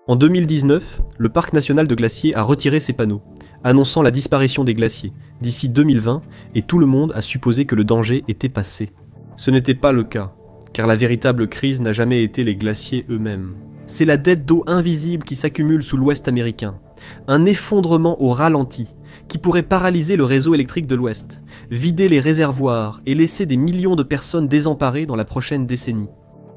En 2019, le parc national de Glacier a retiré ses panneaux, annonçant la disparition des glaciers d'ici 2020, et tout le monde a supposé que le danger était passé. Ce n'était pas le cas, car la véritable crise n'a jamais été les glaciers eux-mêmes. C'est la dette d'eau invisible qui s'accumule sous l'Ouest américain, un effondrement au ralenti qui pourrait paralyser le réseau électrique de l'Ouest, vider les réservoirs et laisser des millions de personnes désemparées dans la prochaine décennie.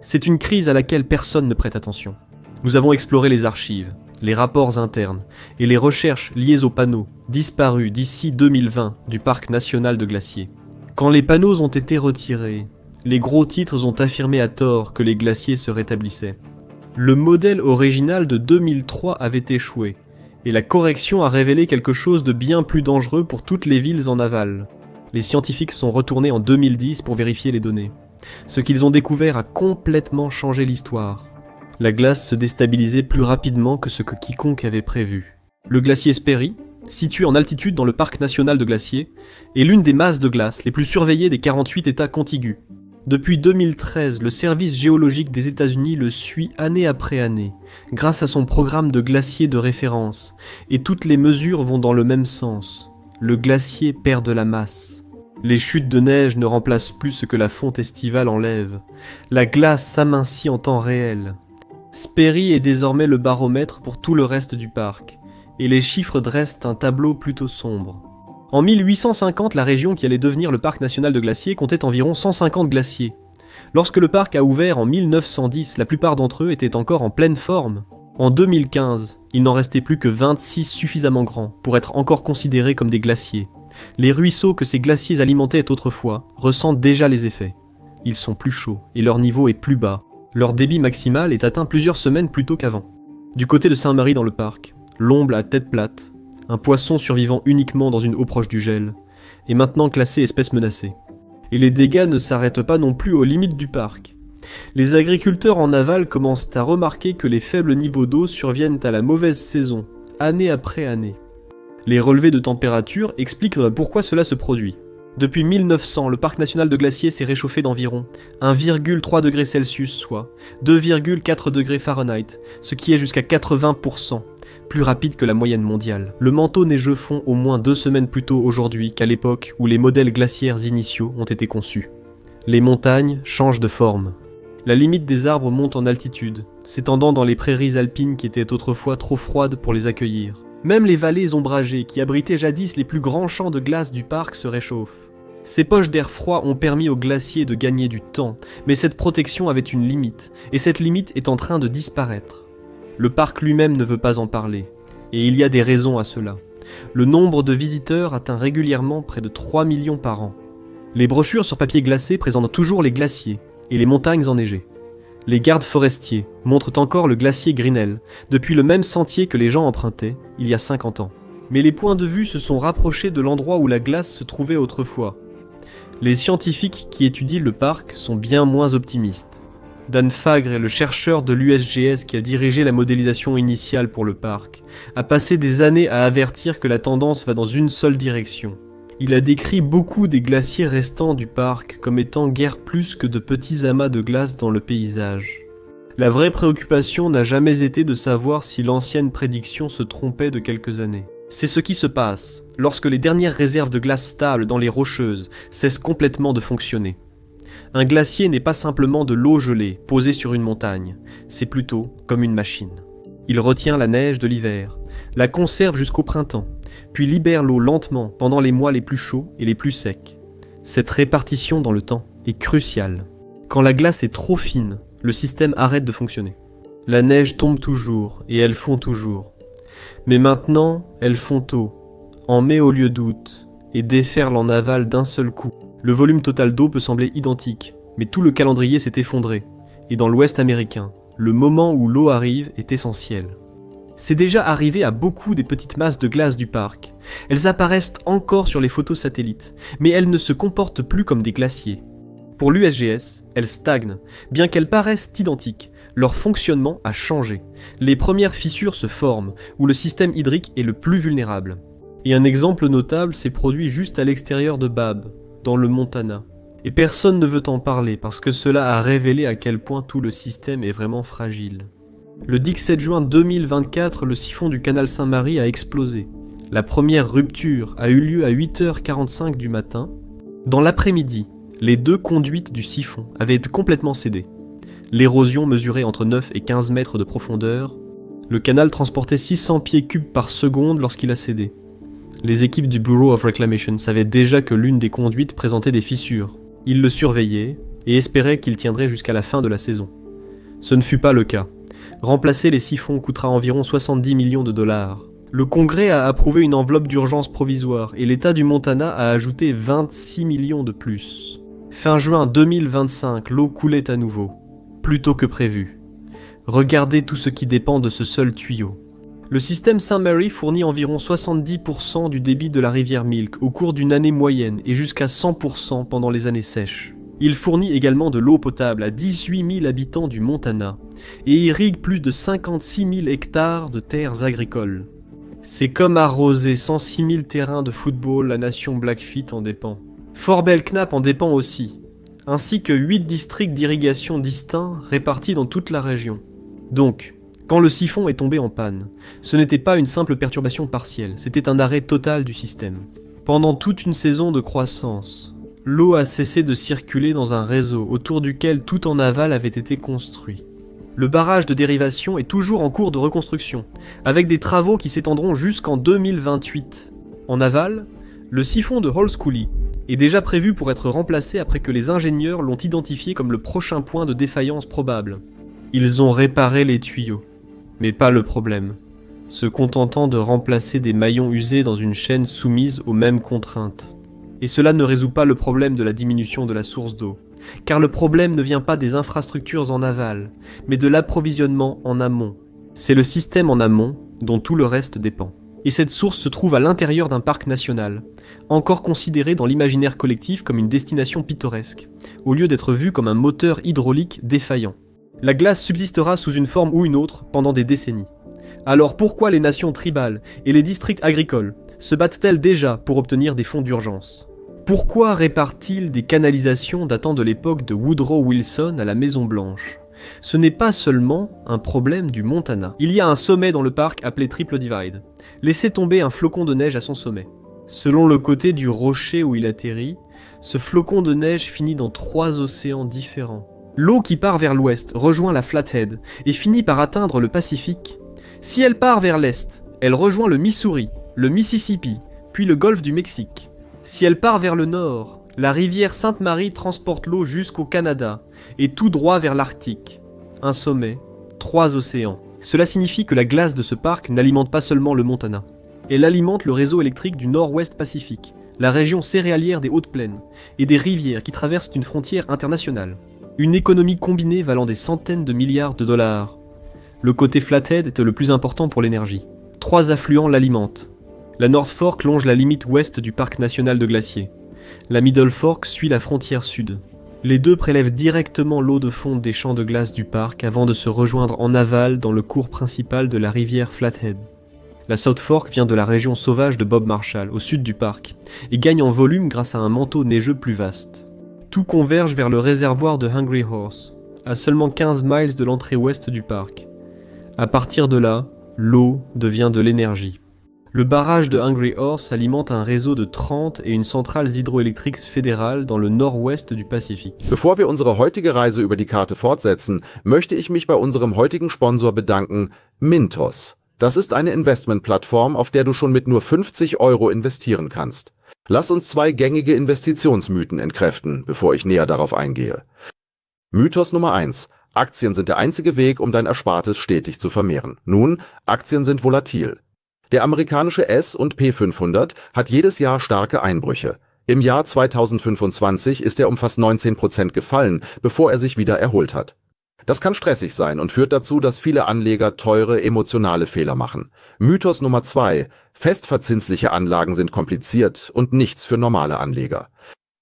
C'est une crise à laquelle personne ne prête attention. Nous avons exploré les archives, les rapports internes et les recherches liées aux panneaux disparus d'ici 2020 du parc national de Glacier. Quand les panneaux ont été retirés, les gros titres ont affirmé à tort que les glaciers se rétablissaient. Le modèle original de 2003 avait échoué, et la correction a révélé quelque chose de bien plus dangereux pour toutes les villes en aval. Les scientifiques sont retournés en 2010 pour vérifier les données. Ce qu'ils ont découvert a complètement changé l'histoire. La glace se déstabilisait plus rapidement que ce que quiconque avait prévu. Le glacier Sperry, situé en altitude dans le parc national de Glacier, est l'une des masses de glace les plus surveillées des 48 États contigus. Depuis 2013, le service géologique des États-Unis le suit année après année, grâce à son programme de glaciers de référence, et toutes les mesures vont dans le même sens. Le glacier perd de la masse. Les chutes de neige ne remplacent plus ce que la fonte estivale enlève. La glace s'amincit en temps réel. Sperry est désormais le baromètre pour tout le reste du parc, et les chiffres dressent un tableau plutôt sombre. En 1850, la région qui allait devenir le parc national de Glacier comptait environ 150 glaciers. Lorsque le parc a ouvert en 1910, la plupart d'entre eux étaient encore en pleine forme. En 2015, il n'en restait plus que 26 suffisamment grands pour être encore considérés comme des glaciers. Les ruisseaux que ces glaciers alimentaient autrefois ressentent déjà les effets. Ils sont plus chauds et leur niveau est plus bas. Leur débit maximal est atteint plusieurs semaines plus tôt qu'avant. Du côté de Saint-Marie dans le parc, l'omble à tête plate, un poisson survivant uniquement dans une eau proche du gel, est maintenant classé espèce menacée. Et les dégâts ne s'arrêtent pas non plus aux limites du parc. Les agriculteurs en aval commencent à remarquer que les faibles niveaux d'eau surviennent à la mauvaise saison, année après année. Les relevés de température expliquent pourquoi cela se produit. Depuis 1900, le parc national de Glacier s'est réchauffé d'environ 1,3 degrés Celsius, soit 2,4 degrés Fahrenheit, ce qui est jusqu'à 80%, plus rapide que la moyenne mondiale. Le manteau neigeux fond au moins 2 semaines plus tôt aujourd'hui qu'à l'époque où les modèles glaciaires initiaux ont été conçus. Les montagnes changent de forme. La limite des arbres monte en altitude, s'étendant dans les prairies alpines qui étaient autrefois trop froides pour les accueillir. Même les vallées ombragées qui abritaient jadis les plus grands champs de glace du parc se réchauffent. Ces poches d'air froid ont permis aux glaciers de gagner du temps, mais cette protection avait une limite, et cette limite est en train de disparaître. Le parc lui-même ne veut pas en parler, et il y a des raisons à cela. Le nombre de visiteurs atteint régulièrement près de 3 millions par an. Les brochures sur papier glacé présentent toujours les glaciers et les montagnes enneigées. Les gardes forestiers montrent encore le glacier Grinnell, depuis le même sentier que les gens empruntaient il y a 50 ans. Mais les points de vue se sont rapprochés de l'endroit où la glace se trouvait autrefois. Les scientifiques qui étudient le parc sont bien moins optimistes. Dan Fagre est le chercheur de l'USGS qui a dirigé la modélisation initiale pour le parc, a passé des années à avertir que la tendance va dans une seule direction. Il a décrit beaucoup des glaciers restants du parc comme étant guère plus que de petits amas de glace dans le paysage. La vraie préoccupation n'a jamais été de savoir si l'ancienne prédiction se trompait de quelques années. C'est ce qui se passe lorsque les dernières réserves de glace stables dans les Rocheuses cessent complètement de fonctionner. Un glacier n'est pas simplement de l'eau gelée posée sur une montagne, c'est plutôt comme une machine. Il retient la neige de l'hiver, la conserve jusqu'au printemps, puis libère l'eau lentement pendant les mois les plus chauds et les plus secs. Cette répartition dans le temps est cruciale. Quand la glace est trop fine, le système arrête de fonctionner. La neige tombe toujours et elle fond toujours. Mais maintenant, elles font tôt, en mai au lieu d'août, et déferlent en aval d'un seul coup. Le volume total d'eau peut sembler identique, mais tout le calendrier s'est effondré, et dans l'Ouest américain, le moment où l'eau arrive est essentiel. C'est déjà arrivé à beaucoup des petites masses de glace du parc. Elles apparaissent encore sur les photos satellites, mais elles ne se comportent plus comme des glaciers. Pour l'USGS, elles stagnent, bien qu'elles paraissent identiques. Leur fonctionnement a changé. Les premières fissures se forment, où le système hydrique est le plus vulnérable. Et un exemple notable s'est produit juste à l'extérieur de Babb, dans le Montana. Et personne ne veut en parler parce que cela a révélé à quel point tout le système est vraiment fragile. Le 17 juin 2024, le siphon du canal Saint-Mary a explosé. La première rupture a eu lieu à 8h45 du matin. Dans l'après-midi, les deux conduites du siphon avaient complètement cédé. L'érosion mesurait entre 9 et 15 mètres de profondeur. Le canal transportait 600 pieds cubes par seconde lorsqu'il a cédé. Les équipes du Bureau of Reclamation savaient déjà que l'une des conduites présentait des fissures. Ils le surveillaient et espéraient qu'il tiendrait jusqu'à la fin de la saison. Ce ne fut pas le cas. Remplacer les siphons coûtera environ 70 millions de dollars. Le Congrès a approuvé une enveloppe d'urgence provisoire et l'État du Montana a ajouté 26 millions de plus. Fin juin 2025, l'eau coulait à nouveau, plus tôt que prévu. Regardez tout ce qui dépend de ce seul tuyau. Le système Saint-Mary fournit environ 70% du débit de la rivière Milk au cours d'une année moyenne et jusqu'à 100% pendant les années sèches. Il fournit également de l'eau potable à 18 000 habitants du Montana et irrigue plus de 56 000 hectares de terres agricoles. C'est comme arroser 106 000 terrains de football, la nation Blackfeet en dépend. Fort Belknap en dépend aussi, ainsi que 8 districts d'irrigation distincts répartis dans toute la région. Donc, quand le siphon est tombé en panne, ce n'était pas une simple perturbation partielle, c'était un arrêt total du système. Pendant toute une saison de croissance, l'eau a cessé de circuler dans un réseau autour duquel tout en aval avait été construit. Le barrage de dérivation est toujours en cours de reconstruction, avec des travaux qui s'étendront jusqu'en 2028. En aval, le siphon de Halls Coulee est déjà prévu pour être remplacé après que les ingénieurs l'ont identifié comme le prochain point de défaillance probable. Ils ont réparé les tuyaux, mais pas le problème, se contentant de remplacer des maillons usés dans une chaîne soumise aux mêmes contraintes. Et cela ne résout pas le problème de la diminution de la source d'eau, car le problème ne vient pas des infrastructures en aval, mais de l'approvisionnement en amont. C'est le système en amont dont tout le reste dépend. Et cette source se trouve à l'intérieur d'un parc national, encore considéré dans l'imaginaire collectif comme une destination pittoresque, au lieu d'être vu comme un moteur hydraulique défaillant. La glace subsistera sous une forme ou une autre pendant des décennies. Alors pourquoi les nations tribales et les districts agricoles se battent-elles déjà pour obtenir des fonds d'urgence? Pourquoi réparent-ils des canalisations datant de l'époque de Woodrow Wilson à la Maison Blanche? Ce n'est pas seulement un problème du Montana. Il y a un sommet dans le parc appelé Triple Divide. Laissez tomber un flocon de neige à son sommet. Selon le côté du rocher où il atterrit, ce flocon de neige finit dans 3 océans différents. L'eau qui part vers l'ouest rejoint la Flathead et finit par atteindre le Pacifique. Si elle part vers l'est, elle rejoint le Missouri, le Mississippi, puis le golfe du Mexique. Si elle part vers le nord, la rivière Sainte-Marie transporte l'eau jusqu'au Canada et tout droit vers l'Arctique. Un sommet, 3 océans. Cela signifie que la glace de ce parc n'alimente pas seulement le Montana. Elle alimente le réseau électrique du nord-ouest Pacifique, la région céréalière des Hautes Plaines, et des rivières qui traversent une frontière internationale. Une économie combinée valant des centaines de milliards de dollars. Le côté Flathead est le plus important pour l'énergie. 3 affluents l'alimentent. La North Fork longe la limite ouest du parc national de glaciers. La Middle Fork suit la frontière sud. Les deux prélèvent directement l'eau de fonte des champs de glace du parc avant de se rejoindre en aval dans le cours principal de la rivière Flathead. La South Fork vient de la région sauvage de Bob Marshall, au sud du parc, et gagne en volume grâce à un manteau neigeux plus vaste. Tout converge vers le réservoir de Hungry Horse, à seulement 15 miles de l'entrée ouest du parc. À partir de là, l'eau devient de l'énergie. Le barrage de Hungry Horse alimente un réseau de 30 et une centrale hydroélectrique fédérale dans le nord-ouest du Pacifique. Bevor wir unsere heutige Reise über die Karte fortsetzen, möchte ich mich bei unserem heutigen Sponsor bedanken, Mintos. Das ist eine Investmentplattform, auf der du schon mit nur 50 € investieren kannst. Lass uns 2 gängige Investitionsmythen entkräften, bevor ich näher darauf eingehe. Mythos Nummer 1. Aktien sind der einzige Weg, um dein Erspartes stetig zu vermehren. Nun, Aktien sind volatil. Der amerikanische S&P 500 hat jedes Jahr starke Einbrüche. Im Jahr 2025 ist er um fast 19% gefallen, bevor er sich wieder erholt hat. Das kann stressig sein und führt dazu, dass viele Anleger teure, emotionale Fehler machen. Mythos Nummer 2. Festverzinsliche Anlagen sind kompliziert und nichts für normale Anleger.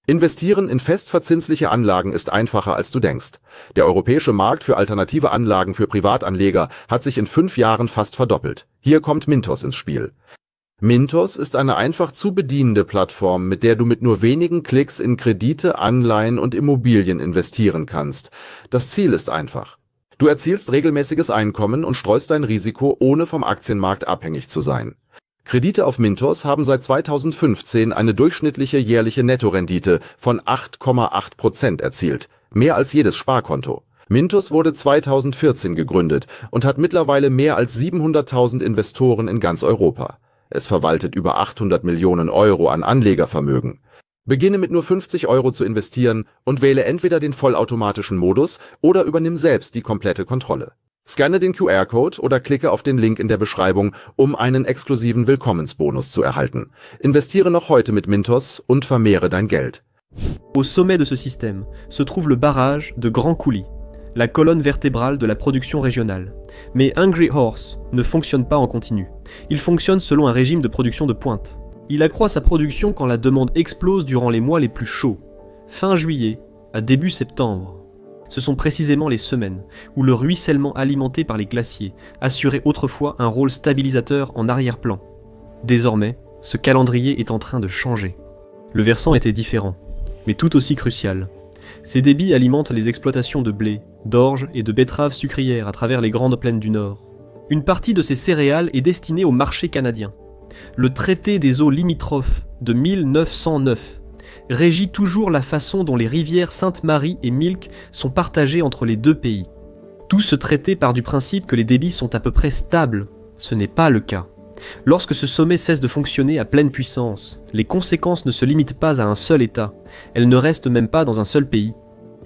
Investieren in festverzinsliche Anlagen ist einfacher, als du denkst. Der europäische Markt für alternative Anlagen für Privatanleger hat sich in 5 Jahren fast verdoppelt. Hier kommt Mintos ins Spiel. Mintos ist eine einfach zu bedienende Plattform, mit der du mit nur wenigen Klicks in Kredite, Anleihen und Immobilien investieren kannst. Das Ziel ist einfach: Du erzielst regelmäßiges Einkommen und streust dein Risiko, ohne vom Aktienmarkt abhängig zu sein. Kredite auf Mintos haben seit 2015 eine durchschnittliche jährliche Nettorendite von 8,8% erzielt, mehr als jedes Sparkonto. Mintos wurde 2014 gegründet und hat mittlerweile mehr als 700.000 Investoren in ganz Europa. Es verwaltet über 800 Millionen Euro an Anlegervermögen. Beginne mit nur 50 Euro zu investieren und wähle entweder den vollautomatischen Modus oder übernimm selbst die komplette Kontrolle. Scanne den QR-Code oder klicke auf den Link in der Beschreibung, um einen exklusiven Willkommensbonus zu erhalten. Investiere noch heute mit Mintos und vermehre dein Geld. Au sommet de ce système se trouve le barrage de Grand Coulee, la colonne vertébrale de la production régionale. Mais Hungry Horse ne fonctionne pas en continu. Il fonctionne selon un régime de production de pointe. Il accroît sa production quand la demande explose durant les mois les plus chauds, fin juillet à début septembre. Ce sont précisément les semaines où le ruissellement alimenté par les glaciers assurait autrefois un rôle stabilisateur en arrière-plan. Désormais, ce calendrier est en train de changer. Le versant était différent, mais tout aussi crucial. Ces débits alimentent les exploitations de blé, d'orge et de betteraves sucrières à travers les grandes plaines du Nord. Une partie de ces céréales est destinée au marché canadien. Le traité des eaux limitrophes de 1909 régit toujours la façon dont les rivières Sainte-Marie et Milk sont partagées entre les deux pays. Tout ce traité part du principe que les débits sont à peu près stables. Ce n'est pas le cas. Lorsque ce sommet cesse de fonctionner à pleine puissance, les conséquences ne se limitent pas à un seul État, elles ne restent même pas dans un seul pays.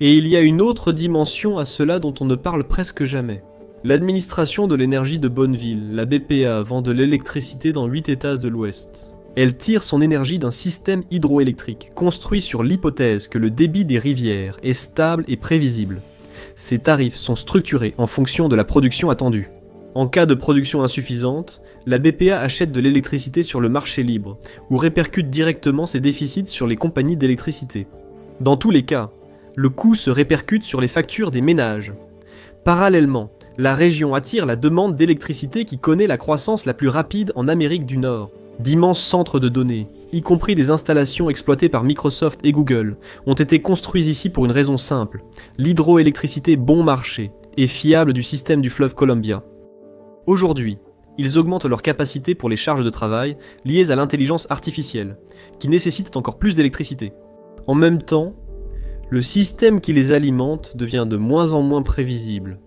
Et il y a une autre dimension à cela dont on ne parle presque jamais. L'administration de l'énergie de Bonneville, la BPA, vend de l'électricité dans 8 États de l'Ouest. Elle tire son énergie d'un système hydroélectrique construit sur l'hypothèse que le débit des rivières est stable et prévisible. Ces tarifs sont structurés en fonction de la production attendue. En cas de production insuffisante, la BPA achète de l'électricité sur le marché libre ou répercute directement ses déficits sur les compagnies d'électricité. Dans tous les cas, le coût se répercute sur les factures des ménages. Parallèlement, la région attire la demande d'électricité qui connaît la croissance la plus rapide en Amérique du Nord. D'immenses centres de données, y compris des installations exploitées par Microsoft et Google, ont été construits ici pour une raison simple, l'hydroélectricité bon marché et fiable du système du fleuve Columbia. Aujourd'hui, ils augmentent leur capacité pour les charges de travail liées à l'intelligence artificielle, qui nécessitent encore plus d'électricité. En même temps, le système qui les alimente devient de moins en moins prévisible.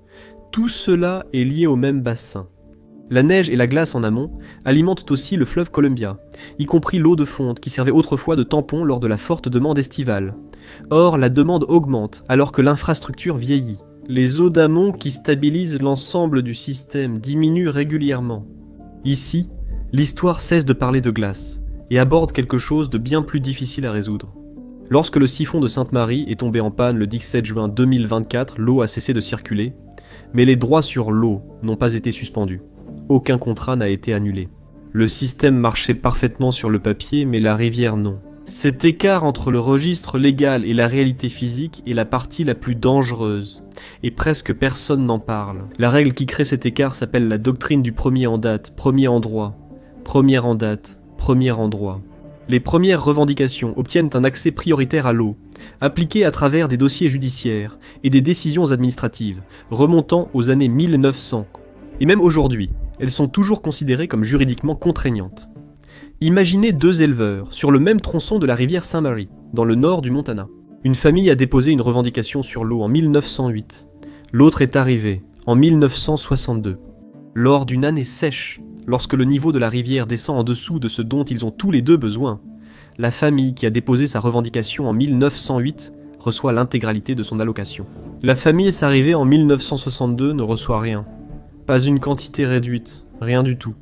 Tout cela est lié au même bassin. La neige et la glace en amont alimentent aussi le fleuve Columbia, y compris l'eau de fonte qui servait autrefois de tampon lors de la forte demande estivale. Or, la demande augmente alors que l'infrastructure vieillit. Les eaux d'amont qui stabilisent l'ensemble du système diminuent régulièrement. Ici, l'histoire cesse de parler de glace et aborde quelque chose de bien plus difficile à résoudre. Lorsque le siphon de Sainte-Marie est tombé en panne le 17 juin 2024, l'eau a cessé de circuler, mais les droits sur l'eau n'ont pas été suspendus. Aucun contrat n'a été annulé. Le système marchait parfaitement sur le papier, mais la rivière non. Cet écart entre le registre légal et la réalité physique est la partie la plus dangereuse, et presque personne n'en parle. La règle qui crée cet écart s'appelle la doctrine du premier en date, premier en droit, premier en date, premier en droit. Les premières revendications obtiennent un accès prioritaire à l'eau, appliqué à travers des dossiers judiciaires et des décisions administratives, remontant aux années 1900. Et même aujourd'hui, elles sont toujours considérées comme juridiquement contraignantes. Imaginez deux éleveurs sur le même tronçon de la rivière Saint-Marie, dans le nord du Montana. Une famille a déposé une revendication sur l'eau en 1908. L'autre est arrivée en 1962. Lors d'une année sèche, lorsque le niveau de la rivière descend en dessous de ce dont ils ont tous les deux besoin, la famille qui a déposé sa revendication en 1908 reçoit l'intégralité de son allocation. La famille arrivée en 1962 ne reçoit rien. Pas une quantité réduite, rien du tout.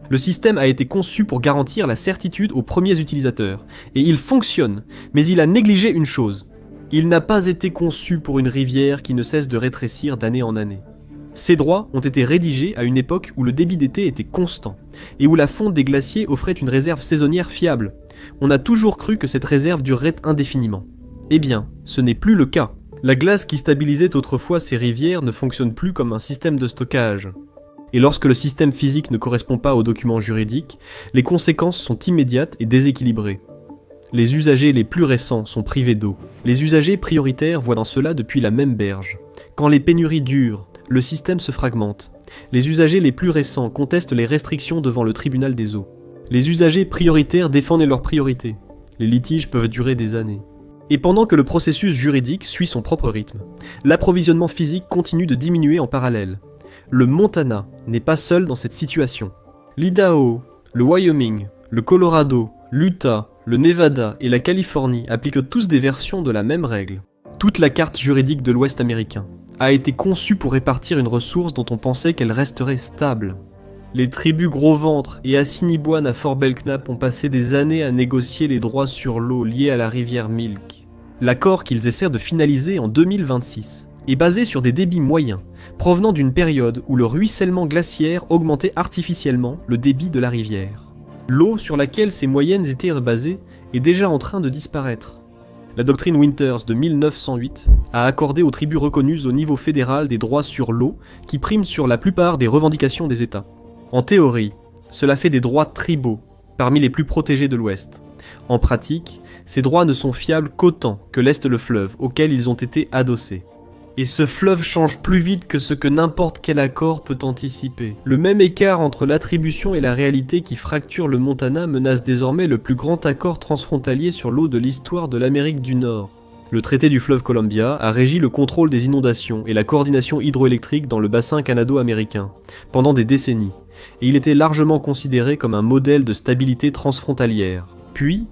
Le système a été conçu pour garantir la certitude aux premiers utilisateurs, et il fonctionne, mais il a négligé une chose. Il n'a pas été conçu pour une rivière qui ne cesse de rétrécir d'année en année. Ces droits ont été rédigés à une époque où le débit d'été était constant, et où la fonte des glaciers offrait une réserve saisonnière fiable. On a toujours cru que cette réserve durerait indéfiniment. Eh bien, ce n'est plus le cas. La glace qui stabilisait autrefois ces rivières ne fonctionne plus comme un système de stockage. Et lorsque le système physique ne correspond pas aux documents juridiques, les conséquences sont immédiates et déséquilibrées. Les usagers les plus récents sont privés d'eau. Les usagers prioritaires voient dans cela depuis la même berge. Quand les pénuries durent, le système se fragmente. Les usagers les plus récents contestent les restrictions devant le tribunal des eaux. Les usagers prioritaires défendent leurs priorités. Les litiges peuvent durer des années. Et pendant que le processus juridique suit son propre rythme, l'approvisionnement physique continue de diminuer en parallèle. Le Montana n'est pas seul dans cette situation. L'Idaho, le Wyoming, le Colorado, l'Utah, le Nevada et la Californie appliquent tous des versions de la même règle. Toute la carte juridique de l'Ouest américain a été conçue pour répartir une ressource dont on pensait qu'elle resterait stable. Les tribus Gros Ventre et Assiniboine à Fort Belknap ont passé des années à négocier les droits sur l'eau liés à la rivière Milk. L'accord qu'ils essaient de finaliser en 2026 est basé sur des débits moyens, provenant d'une période où le ruissellement glaciaire augmentait artificiellement le débit de la rivière. L'eau sur laquelle ces moyennes étaient basées est déjà en train de disparaître. La doctrine Winters de 1908 a accordé aux tribus reconnues au niveau fédéral des droits sur l'eau qui priment sur la plupart des revendications des États. En théorie, cela fait des droits tribaux, parmi les plus protégés de l'Ouest. En pratique, ces droits ne sont fiables qu'autant que l'Est le fleuve auquel ils ont été adossés. Et ce fleuve change plus vite que ce que n'importe quel accord peut anticiper. Le même écart entre l'attribution et la réalité qui fracture le Montana menace désormais le plus grand accord transfrontalier sur l'eau de l'histoire de l'Amérique du Nord. Le traité du fleuve Columbia a régi le contrôle des inondations et la coordination hydroélectrique dans le bassin canado-américain pendant des décennies, et il était largement considéré comme un modèle de stabilité transfrontalière. Puis,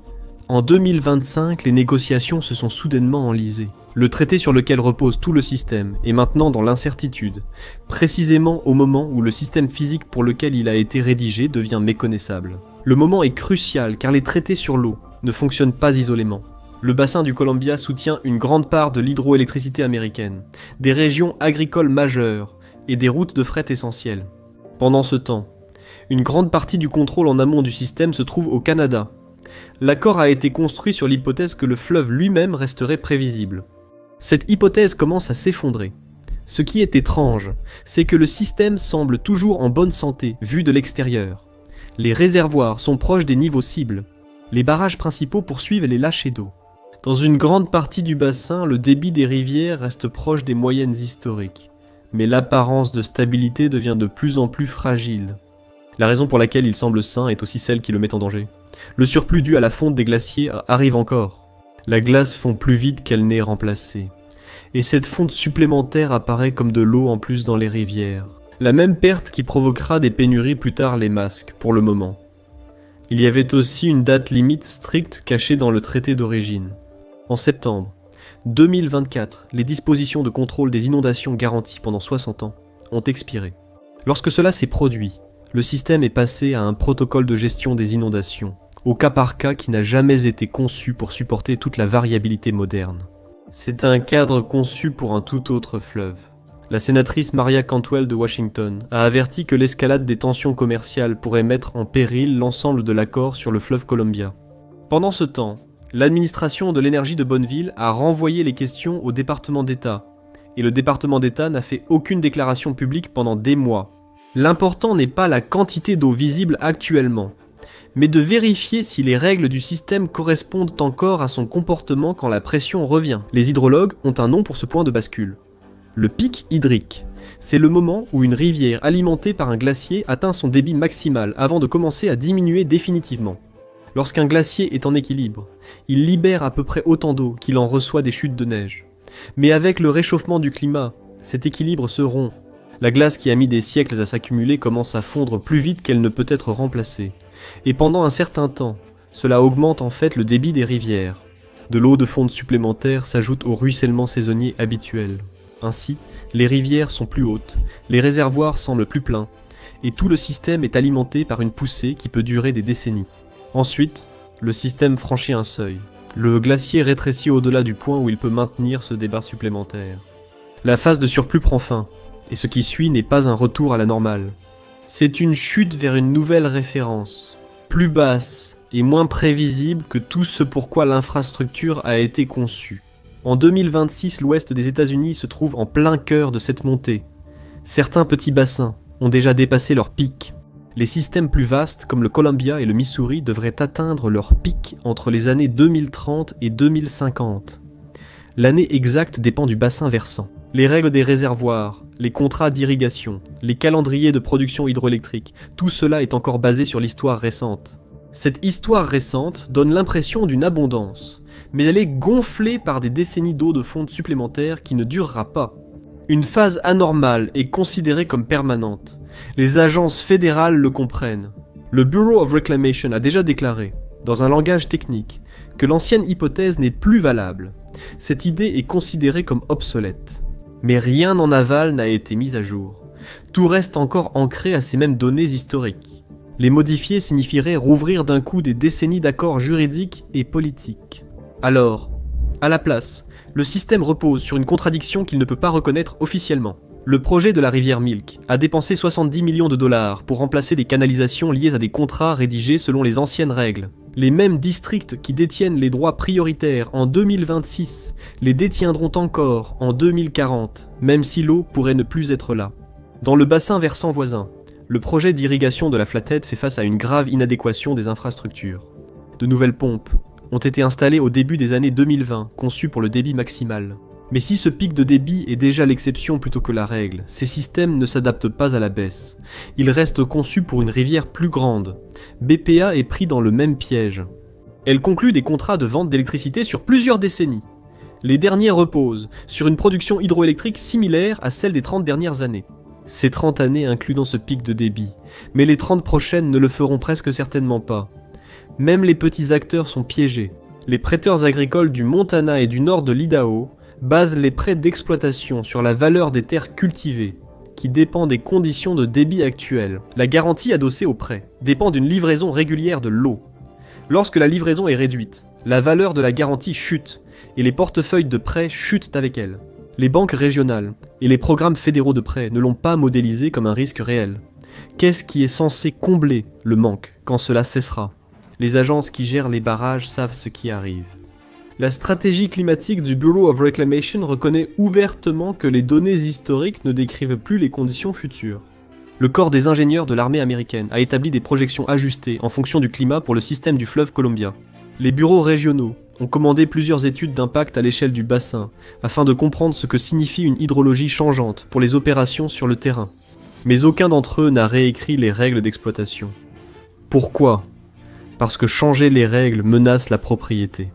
en 2025, les négociations se sont soudainement enlisées. Le traité sur lequel repose tout le système est maintenant dans l'incertitude, précisément au moment où le système physique pour lequel il a été rédigé devient méconnaissable. Le moment est crucial car les traités sur l'eau ne fonctionnent pas isolément. Le bassin du Columbia soutient une grande part de l'hydroélectricité américaine, des régions agricoles majeures et des routes de fret essentielles. Pendant ce temps, une grande partie du contrôle en amont du système se trouve au Canada. L'accord a été construit sur l'hypothèse que le fleuve lui-même resterait prévisible. Cette hypothèse commence à s'effondrer. Ce qui est étrange, c'est que le système semble toujours en bonne santé, vu de l'extérieur. Les réservoirs sont proches des niveaux cibles. Les barrages principaux poursuivent les lâchers d'eau. Dans une grande partie du bassin, le débit des rivières reste proche des moyennes historiques. Mais l'apparence de stabilité devient de plus en plus fragile. La raison pour laquelle il semble sain est aussi celle qui le met en danger. Le surplus dû à la fonte des glaciers arrive encore. La glace fond plus vite qu'elle n'est remplacée. Et cette fonte supplémentaire apparaît comme de l'eau en plus dans les rivières. La même perte qui provoquera des pénuries plus tard les masques, pour le moment. Il y avait aussi une date limite stricte cachée dans le traité d'origine. En septembre 2024, les dispositions de contrôle des inondations garanties pendant 60 ans ont expiré. Lorsque cela s'est produit, le système est passé à un protocole de gestion des inondations, au cas par cas qui n'a jamais été conçu pour supporter toute la variabilité moderne. C'est un cadre conçu pour un tout autre fleuve. La sénatrice Maria Cantwell de Washington a averti que l'escalade des tensions commerciales pourrait mettre en péril l'ensemble de l'accord sur le fleuve Columbia. Pendant ce temps, l'administration de l'énergie de Bonneville a renvoyé les questions au département d'État, et le département d'État n'a fait aucune déclaration publique pendant des mois. L'important n'est pas la quantité d'eau visible actuellement, mais de vérifier si les règles du système correspondent encore à son comportement quand la pression revient. Les hydrologues ont un nom pour ce point de bascule. Le pic hydrique. C'est le moment où une rivière alimentée par un glacier atteint son débit maximal avant de commencer à diminuer définitivement. Lorsqu'un glacier est en équilibre, il libère à peu près autant d'eau qu'il en reçoit des chutes de neige. Mais avec le réchauffement du climat, cet équilibre se rompt. La glace qui a mis des siècles à s'accumuler commence à fondre plus vite qu'elle ne peut être remplacée. Et pendant un certain temps, cela augmente en fait le débit des rivières. De l'eau de fonte supplémentaire s'ajoute au ruissellement saisonnier habituel. Ainsi, les rivières sont plus hautes, les réservoirs semblent plus pleins, et tout le système est alimenté par une poussée qui peut durer des décennies. Ensuite, le système franchit un seuil. Le glacier rétrécit au-delà du point où il peut maintenir ce débit supplémentaire. La phase de surplus prend fin, et ce qui suit n'est pas un retour à la normale. C'est une chute vers une nouvelle référence, plus basse et moins prévisible que tout ce pourquoi l'infrastructure a été conçue. En 2026, l'ouest des États-Unis se trouve en plein cœur de cette montée. Certains petits bassins ont déjà dépassé leur pic. Les systèmes plus vastes, comme le Columbia et le Missouri, devraient atteindre leur pic entre les années 2030 et 2050. L'année exacte dépend du bassin versant. Les règles des réservoirs, les contrats d'irrigation, les calendriers de production hydroélectrique, tout cela est encore basé sur l'histoire récente. Cette histoire récente donne l'impression d'une abondance, mais elle est gonflée par des décennies d'eau de fonte supplémentaire qui ne durera pas. Une phase anormale est considérée comme permanente. Les agences fédérales le comprennent. Le Bureau of Reclamation a déjà déclaré, dans un langage technique, que l'ancienne hypothèse n'est plus valable. Cette idée est considérée comme obsolète. Mais rien en aval n'a été mis à jour. Tout reste encore ancré à ces mêmes données historiques. Les modifier signifierait rouvrir d'un coup des décennies d'accords juridiques et politiques. Alors, à la place, le système repose sur une contradiction qu'il ne peut pas reconnaître officiellement. Le projet de la rivière Milk a dépensé 70 millions de dollars pour remplacer des canalisations liées à des contrats rédigés selon les anciennes règles. Les mêmes districts qui détiennent les droits prioritaires en 2026 les détiendront encore en 2040, même si l'eau pourrait ne plus être là. Dans le bassin versant voisin, le projet d'irrigation de la Flathead fait face à une grave inadéquation des infrastructures. De nouvelles pompes ont été installées au début des années 2020, conçues pour le débit maximal. Mais si ce pic de débit est déjà l'exception plutôt que la règle, ces systèmes ne s'adaptent pas à la baisse. Ils restent conçus pour une rivière plus grande. BPA est pris dans le même piège. Elle conclut des contrats de vente d'électricité sur plusieurs décennies. Les derniers reposent sur une production hydroélectrique similaire à celle des 30 dernières années. Ces 30 années incluent dans ce pic de débit, mais les 30 prochaines ne le feront presque certainement pas. Même les petits acteurs sont piégés. Les prêteurs agricoles du Montana et du nord de l'Idaho basent les prêts d'exploitation sur la valeur des terres cultivées, qui dépend des conditions de débit actuelles. La garantie adossée au prêt dépend d'une livraison régulière de l'eau. Lorsque la livraison est réduite, la valeur de la garantie chute, et les portefeuilles de prêt chutent avec elle. Les banques régionales et les programmes fédéraux de prêt ne l'ont pas modélisé comme un risque réel. Qu'est-ce qui est censé combler le manque quand cela cessera ? Les agences qui gèrent les barrages savent ce qui arrive. La stratégie climatique du Bureau of Reclamation reconnaît ouvertement que les données historiques ne décrivent plus les conditions futures. Le corps des ingénieurs de l'armée américaine a établi des projections ajustées en fonction du climat pour le système du fleuve Columbia. Les bureaux régionaux ont commandé plusieurs études d'impact à l'échelle du bassin afin de comprendre ce que signifie une hydrologie changeante pour les opérations sur le terrain. Mais aucun d'entre eux n'a réécrit les règles d'exploitation. Pourquoi ? Parce que changer les règles menace la propriété.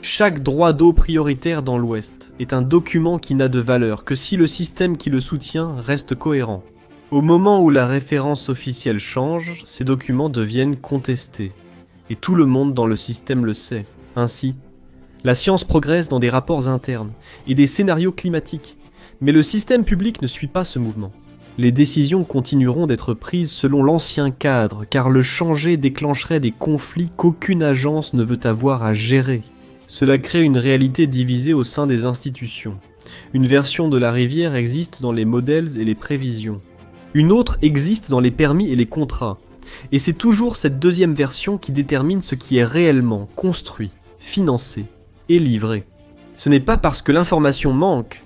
Chaque droit d'eau prioritaire dans l'Ouest est un document qui n'a de valeur que si le système qui le soutient reste cohérent. Au moment où la référence officielle change, ces documents deviennent contestés. Et tout le monde dans le système le sait. Ainsi, la science progresse dans des rapports internes et des scénarios climatiques, mais le système public ne suit pas ce mouvement. Les décisions continueront d'être prises selon l'ancien cadre, car le changer déclencherait des conflits qu'aucune agence ne veut avoir à gérer. Cela crée une réalité divisée au sein des institutions. Une version de la rivière existe dans les modèles et les prévisions. Une autre existe dans les permis et les contrats. Et c'est toujours cette deuxième version qui détermine ce qui est réellement construit, financé et livré. Ce n'est pas parce que l'information manque,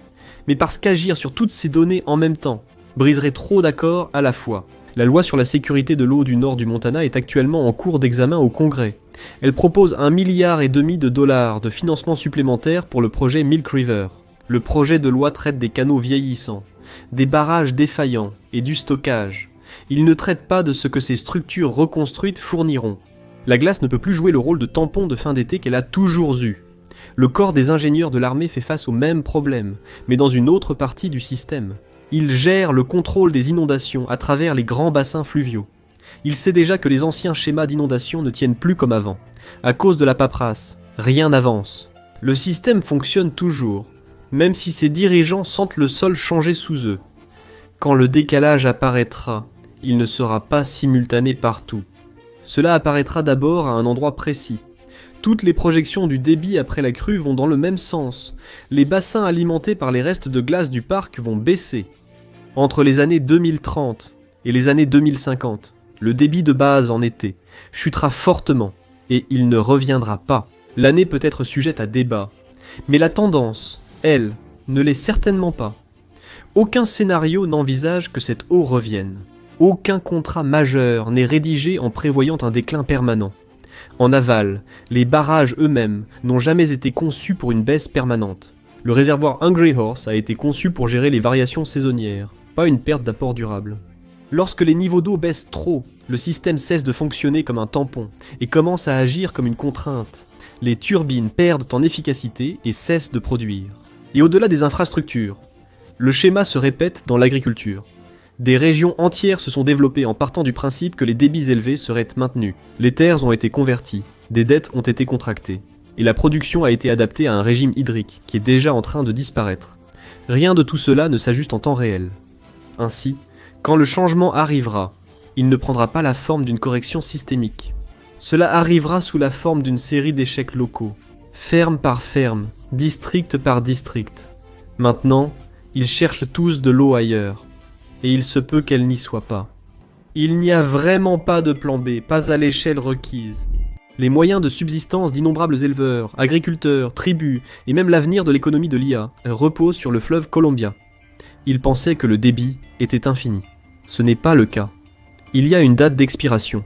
mais parce qu'agir sur toutes ces données en même temps briserait trop d'accords à la fois. La loi sur la sécurité de l'eau du nord du Montana est actuellement en cours d'examen au Congrès. Elle propose 1,5 milliard de dollars de financement supplémentaire pour le projet Milk River. Le projet de loi traite des canaux vieillissants, des barrages défaillants et du stockage. Il ne traite pas de ce que ces structures reconstruites fourniront. La glace ne peut plus jouer le rôle de tampon de fin d'été qu'elle a toujours eu. Le corps des ingénieurs de l'armée fait face au même problème, mais dans une autre partie du système. Il gère le contrôle des inondations à travers les grands bassins fluviaux. Il sait déjà que les anciens schémas d'inondation ne tiennent plus comme avant. À cause de la paperasse, rien n'avance. Le système fonctionne toujours, même si ses dirigeants sentent le sol changer sous eux. Quand le décalage apparaîtra, il ne sera pas simultané partout. Cela apparaîtra d'abord à un endroit précis. Toutes les projections du débit après la crue vont dans le même sens. Les bassins alimentés par les restes de glace du parc vont baisser. Entre les années 2030 et les années 2050, le débit de base en été chutera fortement et il ne reviendra pas. L'année peut être sujette à débat, mais la tendance, elle, ne l'est certainement pas. Aucun scénario n'envisage que cette eau revienne. Aucun contrat majeur n'est rédigé en prévoyant un déclin permanent. En aval, les barrages eux-mêmes n'ont jamais été conçus pour une baisse permanente. Le réservoir Hungry Horse a été conçu pour gérer les variations saisonnières, pas une perte d'apport durable. Lorsque les niveaux d'eau baissent trop, le système cesse de fonctionner comme un tampon et commence à agir comme une contrainte. Les turbines perdent en efficacité et cessent de produire. Et au-delà des infrastructures, le schéma se répète dans l'agriculture. Des régions entières se sont développées en partant du principe que les débits élevés seraient maintenus. Les terres ont été converties, des dettes ont été contractées, et la production a été adaptée à un régime hydrique qui est déjà en train de disparaître. Rien de tout cela ne s'ajuste en temps réel. Ainsi, quand le changement arrivera, il ne prendra pas la forme d'une correction systémique. Cela arrivera sous la forme d'une série d'échecs locaux, ferme par ferme, district par district. Maintenant, ils cherchent tous de l'eau ailleurs, et il se peut qu'elle n'y soit pas. Il n'y a vraiment pas de plan B, pas à l'échelle requise. Les moyens de subsistance d'innombrables éleveurs, agriculteurs, tribus, et même l'avenir de l'économie de l'IA reposent sur le fleuve Columbia. Ils pensaient que le débit était infini. Ce n'est pas le cas. Il y a une date d'expiration.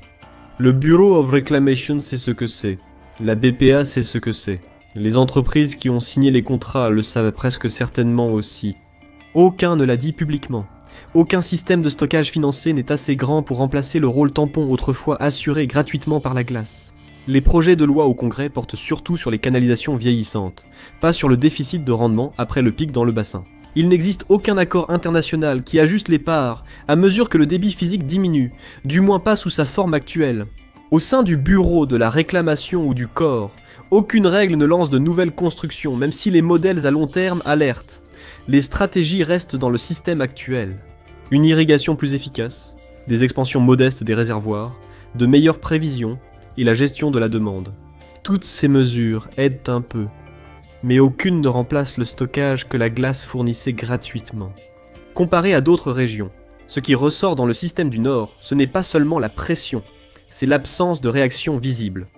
Le Bureau of Reclamation sait ce que c'est. La BPA sait ce que c'est. Les entreprises qui ont signé les contrats le savent presque certainement aussi. Aucun ne l'a dit publiquement. Aucun système de stockage financé n'est assez grand pour remplacer le rôle tampon autrefois assuré gratuitement par la glace. Les projets de loi au Congrès portent surtout sur les canalisations vieillissantes, pas sur le déficit de rendement après le pic dans le bassin. Il n'existe aucun accord international qui ajuste les parts à mesure que le débit physique diminue, du moins pas sous sa forme actuelle. Au sein du bureau de la réclamation ou du corps, aucune règle ne lance de nouvelles constructions, même si les modèles à long terme alertent. Les stratégies restent dans le système actuel. Une irrigation plus efficace, des expansions modestes des réservoirs, de meilleures prévisions et la gestion de la demande. Toutes ces mesures aident un peu, mais aucune ne remplace le stockage que la glace fournissait gratuitement. Comparé à d'autres régions, ce qui ressort dans le système du Nord, ce n'est pas seulement la pression, c'est l'absence de réaction visible.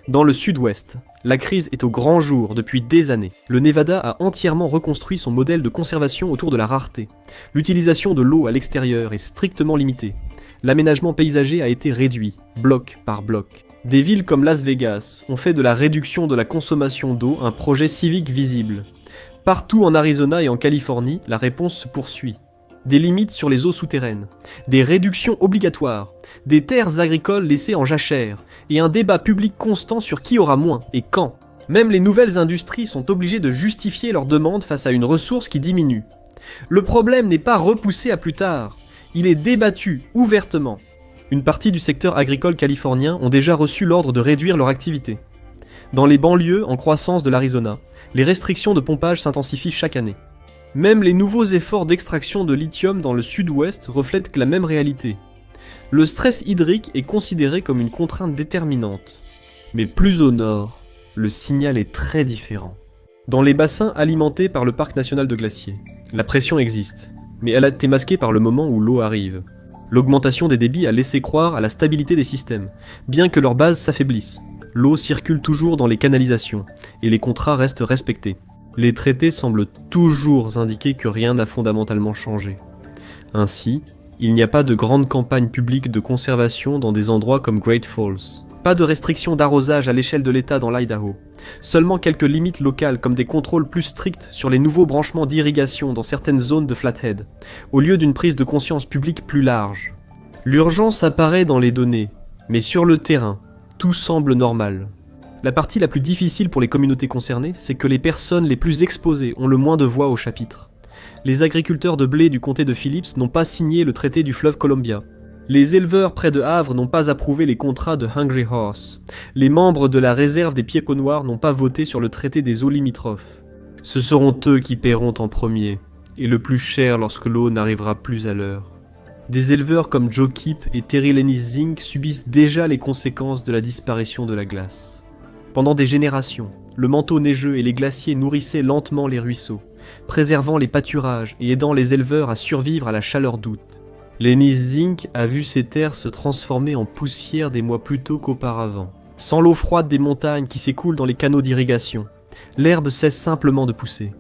Dans le sud-ouest, la crise est au grand jour depuis des années. Le Nevada a entièrement reconstruit son modèle de conservation autour de la rareté. L'utilisation de l'eau à l'extérieur est strictement limitée. L'aménagement paysager a été réduit, bloc par bloc. Des villes comme Las Vegas ont fait de la réduction de la consommation d'eau un projet civique visible. Partout en Arizona et en Californie, la réponse se poursuit. Des limites sur les eaux souterraines, des réductions obligatoires, des terres agricoles laissées en jachère, et un débat public constant sur qui aura moins et quand. Même les nouvelles industries sont obligées de justifier leurs demandes face à une ressource qui diminue. Le problème n'est pas repoussé à plus tard, il est débattu ouvertement. Une partie du secteur agricole californien ont déjà reçu l'ordre de réduire leur activité. Dans les banlieues en croissance de l'Arizona, les restrictions de pompage s'intensifient chaque année. Même les nouveaux efforts d'extraction de lithium dans le sud-ouest reflètent la même réalité. Le stress hydrique est considéré comme une contrainte déterminante. Mais plus au nord, le signal est très différent. Dans les bassins alimentés par le parc national de Glacier, la pression existe, mais elle a été masquée par le moment où l'eau arrive. L'augmentation des débits a laissé croire à la stabilité des systèmes, bien que leur base s'affaiblisse. L'eau circule toujours dans les canalisations, et les contrats restent respectés. Les traités semblent toujours indiquer que rien n'a fondamentalement changé. Ainsi, il n'y a pas de grande campagne publique de conservation dans des endroits comme Great Falls. Pas de restrictions d'arrosage à l'échelle de l'État dans l'Idaho. Seulement quelques limites locales comme des contrôles plus stricts sur les nouveaux branchements d'irrigation dans certaines zones de Flathead, au lieu d'une prise de conscience publique plus large. L'urgence apparaît dans les données, mais sur le terrain, tout semble normal. La partie la plus difficile pour les communautés concernées, c'est que les personnes les plus exposées ont le moins de voix au chapitre. Les agriculteurs de blé du comté de Phillips n'ont pas signé le traité du fleuve Columbia. Les éleveurs près de Havre n'ont pas approuvé les contrats de Hungry Horse. Les membres de la réserve des Pieds-Côtes Noirs n'ont pas voté sur le traité des eaux limitrophes. Ce seront eux qui paieront en premier, et le plus cher lorsque l'eau n'arrivera plus à l'heure. Des éleveurs comme Joe Kipp et Terry Lennis Zink subissent déjà les conséquences de la disparition de la glace. Pendant des générations, le manteau neigeux et les glaciers nourrissaient lentement les ruisseaux, préservant les pâturages et aidant les éleveurs à survivre à la chaleur d'août. Lennis Zink a vu ses terres se transformer en poussière des mois plus tôt qu'auparavant. Sans l'eau froide des montagnes qui s'écoulent dans les canaux d'irrigation, l'herbe cesse simplement de pousser.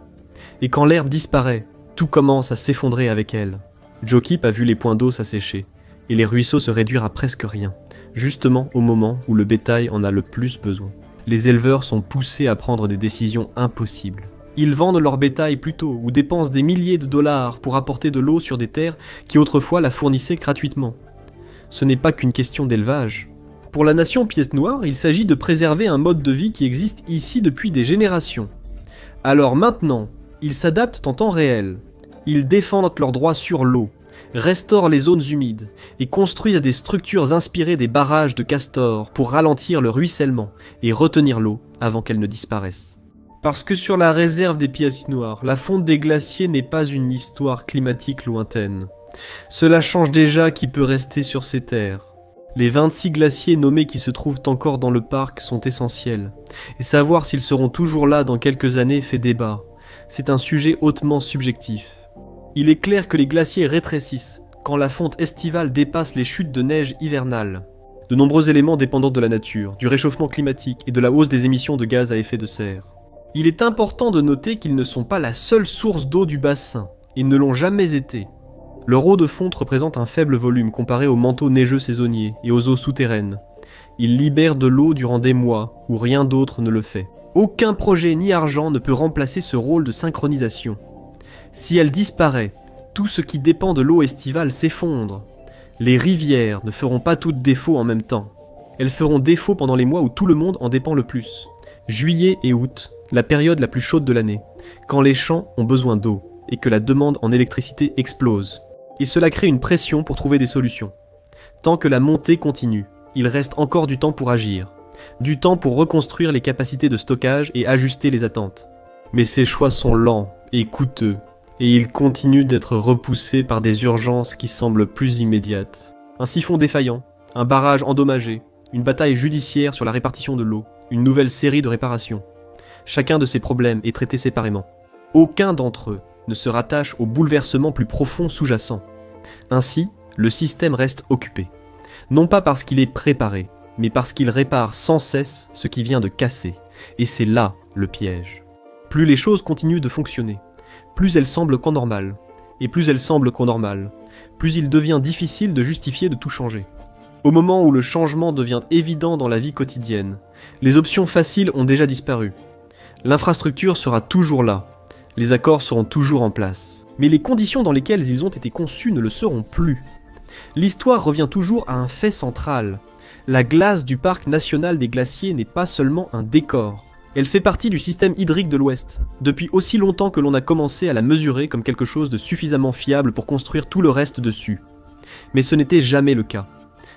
Et quand l'herbe disparaît, tout commence à s'effondrer avec elle. Joe Kipp a vu les points d'eau s'assécher, et les ruisseaux se réduire à presque rien, justement au moment où le bétail en a le plus besoin. Les éleveurs sont poussés à prendre des décisions impossibles. Ils vendent leur bétail plus tôt ou dépensent des milliers de dollars pour apporter de l'eau sur des terres qui autrefois la fournissaient gratuitement. Ce n'est pas qu'une question d'élevage. Pour la nation pièce noire, il s'agit de préserver un mode de vie qui existe ici depuis des générations. Alors maintenant, ils s'adaptent en temps réel. Ils défendent leurs droits sur l'eau, restaurent les zones humides et construisent des structures inspirées des barrages de castors pour ralentir le ruissellement et retenir l'eau avant qu'elle ne disparaisse. Parce que sur la réserve des pièces noires, la fonte des glaciers n'est pas une histoire climatique lointaine. Cela change déjà qui peut rester sur ces terres. Les 26 glaciers nommés qui se trouvent encore dans le parc sont essentiels, et savoir s'ils seront toujours là dans quelques années fait débat. C'est un sujet hautement subjectif. Il est clair que les glaciers rétrécissent quand la fonte estivale dépasse les chutes de neige hivernales. De nombreux éléments dépendant de la nature, du réchauffement climatique et de la hausse des émissions de gaz à effet de serre. Il est important de noter qu'ils ne sont pas la seule source d'eau du bassin, et ne l'ont jamais été. Leur eau de fonte représente un faible volume comparé aux manteaux neigeux saisonniers et aux eaux souterraines. Ils libèrent de l'eau durant des mois où rien d'autre ne le fait. Aucun projet ni argent ne peut remplacer ce rôle de synchronisation. Si elle disparaît, tout ce qui dépend de l'eau estivale s'effondre. Les rivières ne feront pas toutes défaut en même temps. Elles feront défaut pendant les mois où tout le monde en dépend le plus. Juillet et août, la période la plus chaude de l'année, quand les champs ont besoin d'eau et que la demande en électricité explose. Et cela crée une pression pour trouver des solutions. Tant que la montée continue, il reste encore du temps pour agir, du temps pour reconstruire les capacités de stockage et ajuster les attentes. Mais ces choix sont lents et coûteux, et ils continuent d'être repoussés par des urgences qui semblent plus immédiates. Un siphon défaillant, un barrage endommagé, une bataille judiciaire sur la répartition de l'eau, une nouvelle série de réparations. Chacun de ces problèmes est traité séparément. Aucun d'entre eux ne se rattache au bouleversement plus profond sous-jacent. Ainsi, le système reste occupé. Non pas parce qu'il est préparé, mais parce qu'il répare sans cesse ce qui vient de casser. Et c'est là le piège. Plus les choses continuent de fonctionner, plus elles semblent qu'anormales. Et plus elles semblent qu'anormales, plus il devient difficile de justifier de tout changer. Au moment où le changement devient évident dans la vie quotidienne, les options faciles ont déjà disparu. L'infrastructure sera toujours là. Les accords seront toujours en place. Mais les conditions dans lesquelles ils ont été conçus ne le seront plus. L'histoire revient toujours à un fait central. La glace du parc national des glaciers n'est pas seulement un décor. Elle fait partie du système hydrique de l'Ouest, depuis aussi longtemps que l'on a commencé à la mesurer comme quelque chose de suffisamment fiable pour construire tout le reste dessus. Mais ce n'était jamais le cas.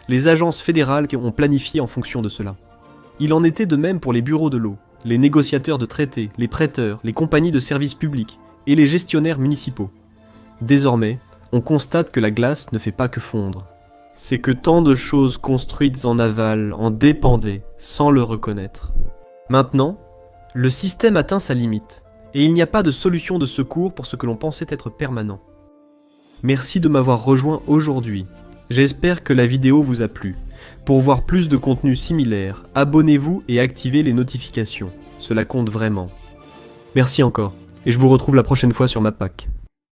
Les agences fédérales ont planifié en fonction de cela. Il en était de même pour les bureaux de l'eau, les négociateurs de traités, les prêteurs, les compagnies de services publics et les gestionnaires municipaux. Désormais, on constate que la glace ne fait pas que fondre. C'est que tant de choses construites en aval en dépendaient sans le reconnaître. Maintenant, le système atteint sa limite, et il n'y a pas de solution de secours pour ce que l'on pensait être permanent. Merci de m'avoir rejoint aujourd'hui. J'espère que la vidéo vous a plu. Pour voir plus de contenu similaire, abonnez-vous et activez les notifications. Cela compte vraiment. Merci encore, et je vous retrouve la prochaine fois sur MapPack.